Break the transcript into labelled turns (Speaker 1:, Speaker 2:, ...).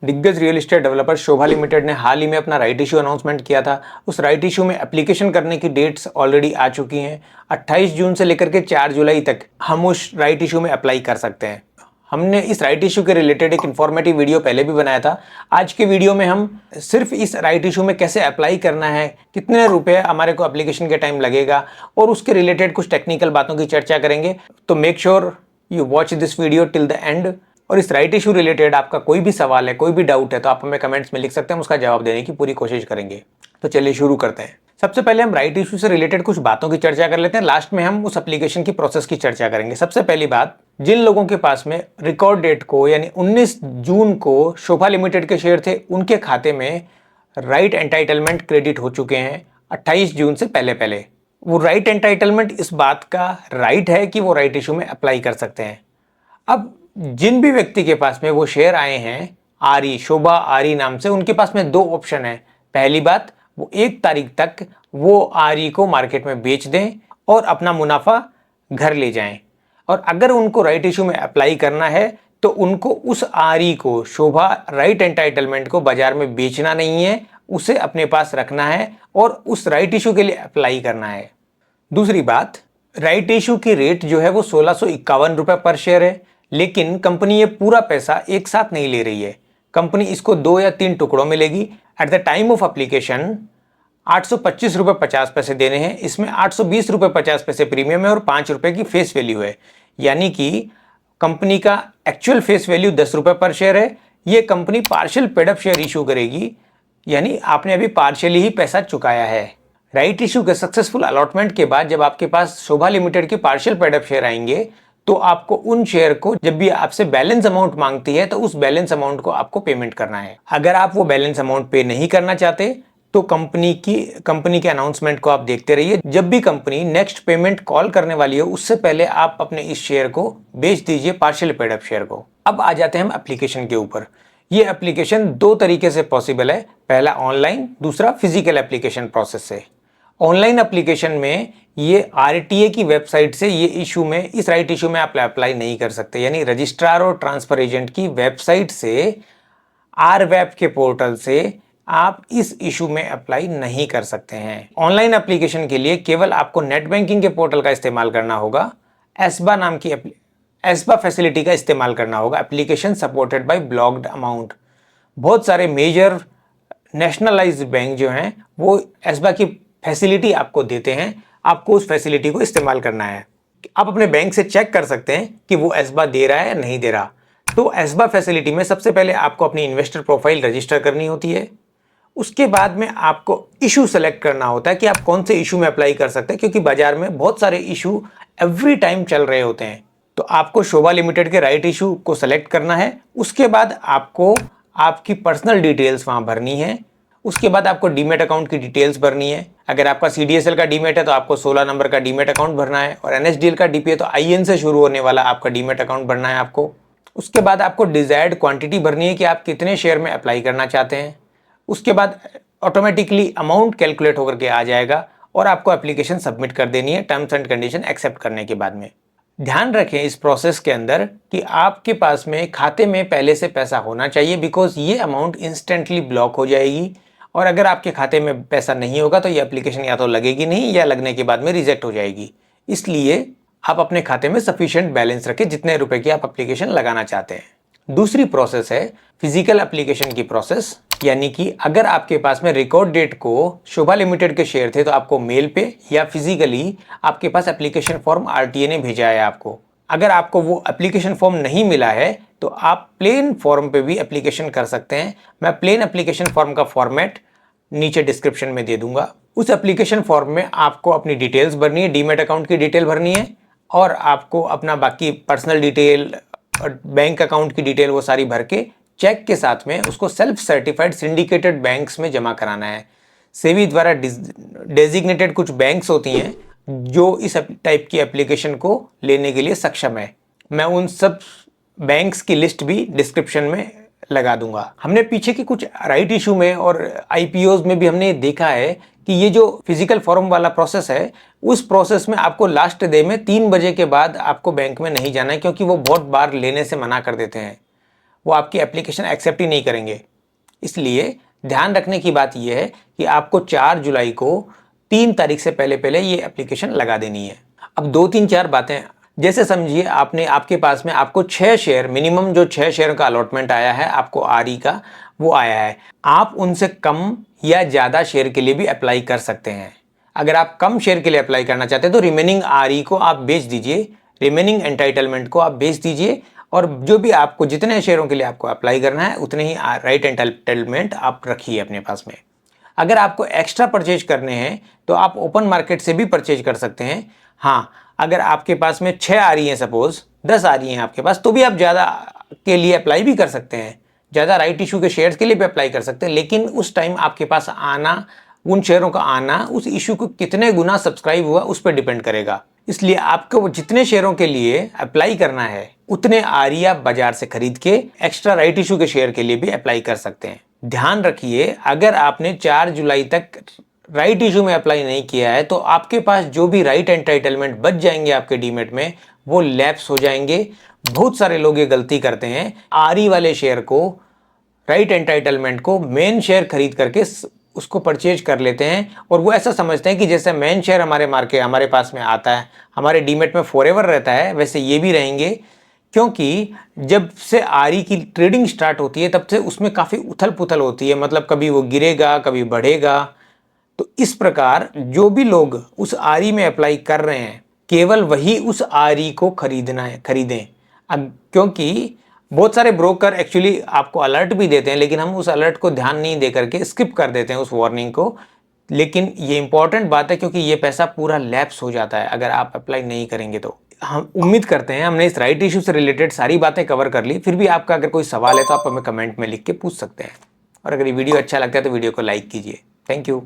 Speaker 1: दिग्गज real estate developer शोभा limited ने हाल ही में अपना राइट इशू अनाउंसमेंट किया था। उस राइट इशू में एप्लीकेशन करने की डेट्स ऑलरेडी आ चुकी हैं। 28 जून से लेकर के 4 जुलाई तक हम उस राइट इशू में अप्लाई कर सकते हैं। हमने इस राइट इशू के रिलेटेड एक इन्फॉर्मेटिव वीडियो पहले भी बनाया था। आज के वीडियो में हम सिर्फ इस राइट इशू में कैसे अप्लाई करना है, कितने रुपए हमारे को एप्लीकेशन के टाइम लगेगा और उसके रिलेटेड कुछ टेक्निकल बातों की चर्चा करेंगे। तो make sure you watch this video till the end. और इस राइट इशू रिलेटेड आपका कोई भी सवाल है, कोई भी डाउट है तो आप हमें कमेंट्स में लिख सकते हैं, हम उसका जवाब देने की पूरी कोशिश करेंगे। तो चलिए शुरू करते हैं। सबसे पहले हम राइट इशू से रिलेटेड कुछ बातों की चर्चा कर लेते हैं। लास्ट में हम उस एप्लीकेशन की प्रोसेस की चर्चा करेंगे। सबसे पहली बात, जिन लोगों के पास में रिकॉर्ड डेट को यानी 19 जून को शोभा लिमिटेड के शेयर थे, उनके खाते में राइट एंटाइटलमेंट क्रेडिट हो चुके हैं 28 जून से पहले पहले। वो राइट एंटाइटलमेंट इस बात का राइट है कि वो राइट इशू में अप्लाई कर सकते हैं। अब जिन भी व्यक्ति के पास में वो शेयर आए हैं आरी, शोभा आरी नाम से, उनके पास में दो ऑप्शन है। पहली बात, वो 1 तारीख तक वो आरी को मार्केट में बेच दें और अपना मुनाफा घर ले जाएं। और अगर उनको राइट इशू में अप्लाई करना है तो उनको उस आरी को, शोभा राइट एंटाइटलमेंट को बाजार में बेचना नहीं है, उसे अपने पास रखना है और उस राइट इशू के लिए अप्लाई करना है। दूसरी बात, राइट इशू की रेट जो है वो 1651 रुपये पर शेयर है, लेकिन कंपनी ये पूरा पैसा एक साथ नहीं ले रही है। कंपनी इसको 2 या 3 टुकड़ों में लेगी। At the time of application 825 रुपये 50 पैसे देने हैं। इसमें 820 रुपये 50 पैसे प्रीमियम है और 5 रुपये की फेस वैल्यू है। यानी कि कंपनी का एक्चुअल फेस वैल्यू 10 रुपये पर शेयर है। ये company partial paid up share issue करेगी, यानी आपने अभी पार्शियली ही पैसा चुकाया है। राइट इशू के सक्सेसफुल अलॉटमेंट के बाद जब आपके पास शोभा लिमिटेड की पार्शियल पेड अप शेयर आएंगे तो आपको उन शेयर को, जब भी आपसे बैलेंस अमाउंट मांगती है तो उस बैलेंस अमाउंट को आपको पेमेंट करना है। अगर आप वो बैलेंस अमाउंट पे नहीं करना चाहते तो कंपनी के अनाउंसमेंट को आप देखते रहिए। जब भी कंपनी नेक्स्ट पेमेंट कॉल करने वाली हो उससे पहले आप अपने इस शेयर को बेच दीजिए, पार्शियल पेड अप शेयर को। अब आ जाते हैं हम एप्लीकेशन के ऊपर। ये एप्लीकेशन 2 तरीके से पॉसिबल है। पहला ऑनलाइन, दूसरा फिजिकल एप्लीकेशन प्रोसेस से। ऑनलाइन एप्लीकेशन में ये आरटीए की वेबसाइट से इस राइट इशू में आप अप्लाई नहीं कर सकते, यानी रजिस्ट्रार और ट्रांसफर एजेंट की वेबसाइट से, आरवेब के पोर्टल से आप इस इशू में अप्लाई नहीं कर सकते हैं। ऑनलाइन एप्लीकेशन के लिए केवल आपको नेट बैंकिंग के पोर्टल का इस्तेमाल करना होगा, एस्बा फैसिलिटी का इस्तेमाल करना होगा। Application supported by blocked amount. बहुत सारे मेजर नेशनलाइज्ड बैंक जो हैं वो एस्बा की फैसिलिटी आपको देते हैं, आपको उस फैसिलिटी को इस्तेमाल करना है। आप अपने बैंक से चेक कर सकते हैं कि वो एस्बा दे रहा है या नहीं दे रहा। तो एस्बा फैसिलिटी में सबसे पहले आपको अपनी इन्वेस्टर प्रोफाइल रजिस्टर करनी होती है। उसके बाद में आपको इशू सेलेक्ट करना होता है कि आप कौन से इशू में अप्लाई कर सकते हैं, क्योंकि बाजार में बहुत सारे इशू एवरी टाइम चल रहे होते हैं। तो आपको शोभा लिमिटेड के राइट इशू को सेलेक्ट करना है। उसके बाद आपको आपकी पर्सनल डिटेल्स वहाँ भरनी है। उसके बाद आपको डीमेट अकाउंट की डिटेल्स भरनी है। अगर आपका सीडीएसएल का डीमेट है तो आपको 16 नंबर का डीमेट अकाउंट भरना है, और एनएसडीएल का डीपी है तो आईएन से शुरू होने वाला आपका डीमेट अकाउंट भरना है आपको। उसके बाद आपको डिजायर्ड क्वांटिटी भरनी है कि आप कितने शेयर में अप्लाई करना चाहते हैं। उसके बाद ऑटोमेटिकली अमाउंट कैलकुलेट होकर के आ जाएगा और आपको एप्लीकेशन सबमिट कर देनी है टर्म्स एंड कंडीशन एक्सेप्ट करने के बाद में। ध्यान रखें इस प्रोसेस के अंदर कि आपके पास में खाते में पहले से पैसा होना चाहिए, बिकॉज ये अमाउंट इंस्टेंटली ब्लॉक हो जाएगी। और अगर आपके खाते में पैसा नहीं होगा तो ये एप्लीकेशन या तो लगेगी नहीं या लगने के बाद में रिजेक्ट हो जाएगी। इसलिए आप अपने खाते में सफिशिएंट बैलेंस रखें जितने रुपए की आप एप्लीकेशन लगाना चाहते हैं। दूसरी प्रोसेस है फिजिकल एप्लीकेशन की प्रोसेस, यानी कि अगर आपके पास में रिकॉर्ड डेट को शोभा लिमिटेड के शेयर थे तो आपको मेल पे या फिजिकली आपके पास एप्लीकेशन फॉर्म आरटीए ने भेजा है आपको। अगर आपको वो एप्लीकेशन फॉर्म नहीं मिला है तो आप प्लेन फॉर्म पे भी एप्लीकेशन कर सकते हैं। मैं प्लेन एप्लीकेशन फॉर्म का फॉर्मेट नीचे डिस्क्रिप्शन में दे दूंगा। उस एप्लीकेशन फॉर्म में आपको अपनी डिटेल्स भरनी है, डीमेट अकाउंट की डिटेल भरनी है और आपको अपना बाकी पर्सनल डिटेल और बैंक अकाउंट की डिटेल वो सारी भर के चेक के साथ में उसको सेल्फ सर्टिफाइड सिंडिकेटेड बैंक्स में जमा कराना है। सेबी द्वारा डेजिग्नेटेड कुछ बैंक्स होती हैं जो इस टाइप की एप्लीकेशन को लेने के लिए सक्षम है। मैं उन सब बैंक्स की लिस्ट भी डिस्क्रिप्शन में लगा दूंगा। हमने पीछे की कुछ राइट इशू में और आईपीओज में भी हमने देखा है कि ये जो फिजिकल फॉर्म वाला प्रोसेस है, उस प्रोसेस में आपको लास्ट डे में 3 बजे के बाद आपको बैंक में नहीं जाना है, क्योंकि वो बहुत बार लेने से मना कर देते हैं। वो आपकी एप्लीकेशन एक्सेप्ट ही नहीं करेंगे। इसलिए ध्यान रखने की बात यह है कि आपको 4 जुलाई को 3 तारीख से पहले पहले ये एप्लीकेशन लगा देनी है। अब 2-3-4 बातें, जैसे समझिए आपने आपके पास में आपको 6 शेयर, मिनिमम जो 6 शेयर का अलॉटमेंट आया है आपको आरई का, वो आया है। आप उनसे कम या ज़्यादा शेयर के लिए भी अप्लाई कर सकते हैं। अगर आप कम शेयर के लिए अप्लाई करना चाहते हैं तो रिमेनिंग आरई को आप बेच दीजिए, रिमेनिंग एंटाइटलमेंट को आप बेच दीजिए, और जो भी आपको जितने शेयरों के लिए आपको अप्लाई करना है उतने ही राइट एंटाइटलमेंट आप रखिए अपने पास में। अगर आपको एक्स्ट्रा परचेज करने हैं तो आप ओपन मार्केट से भी परचेज कर सकते हैं। हाँ, अगर आपके पास में 6 आ रही हैं, सपोज 10 आ रही हैं आपके पास, तो भी आप ज़्यादा के लिए अप्लाई भी कर सकते हैं, ज़्यादा राइट इशू के शेयर्स के लिए भी अप्लाई कर सकते हैं। लेकिन उस टाइम आपके पास आना, उन शेयरों का आना उस इशू को कितने गुना सब्सक्राइब हुआ उस पर डिपेंड करेगा। इसलिए आपको जितने शेयरों के लिए अप्लाई करना है उतने आरई आप बाजार से खरीद के एक्स्ट्रा राइट इशू के शेयर के लिए भी अप्लाई कर सकते हैं। ध्यान रखिए, अगर आपने 4 जुलाई तक राइट इशू में अप्लाई नहीं किया है तो आपके पास जो भी राइट एंटाइटलमेंट बच जाएंगे आपके डीमेट में, वो लैप्स हो जाएंगे। बहुत सारे लोग ये गलती करते हैं, आरई वाले शेयर को, राइट एंटाइटलमेंट को मेन शेयर खरीद करके उसको परचेज कर लेते हैं, और वो ऐसा समझते हैं कि जैसे मेन शेयर हमारे पास में आता है, हमारे डीमेट में फॉरएवर रहता है, वैसे ये भी रहेंगे। क्योंकि जब से आरई की ट्रेडिंग स्टार्ट होती है तब से उसमें काफ़ी उथल पुथल होती है, मतलब कभी वो गिरेगा कभी बढ़ेगा। तो इस प्रकार जो भी लोग उस आरई में अप्लाई कर रहे हैं, केवल वही उस आरई को खरीदें। अब क्योंकि बहुत सारे ब्रोकर एक्चुअली आपको अलर्ट भी देते हैं, लेकिन हम उस अलर्ट को ध्यान नहीं दे करके स्किप कर देते हैं उस वार्निंग को। लेकिन ये इंपॉर्टेंट बात है क्योंकि ये पैसा पूरा लैप्स हो जाता है अगर आप अप्लाई नहीं करेंगे तो। हम उम्मीद करते हैं हमने इस राइट इशू से रिलेटेड सारी बातें कवर कर ली। फिर भी आपका अगर कोई सवाल है तो आप हमें कमेंट में लिख के पूछ सकते हैं, और अगर ये वीडियो अच्छा लगता है तो वीडियो को लाइक कीजिए। Thank you.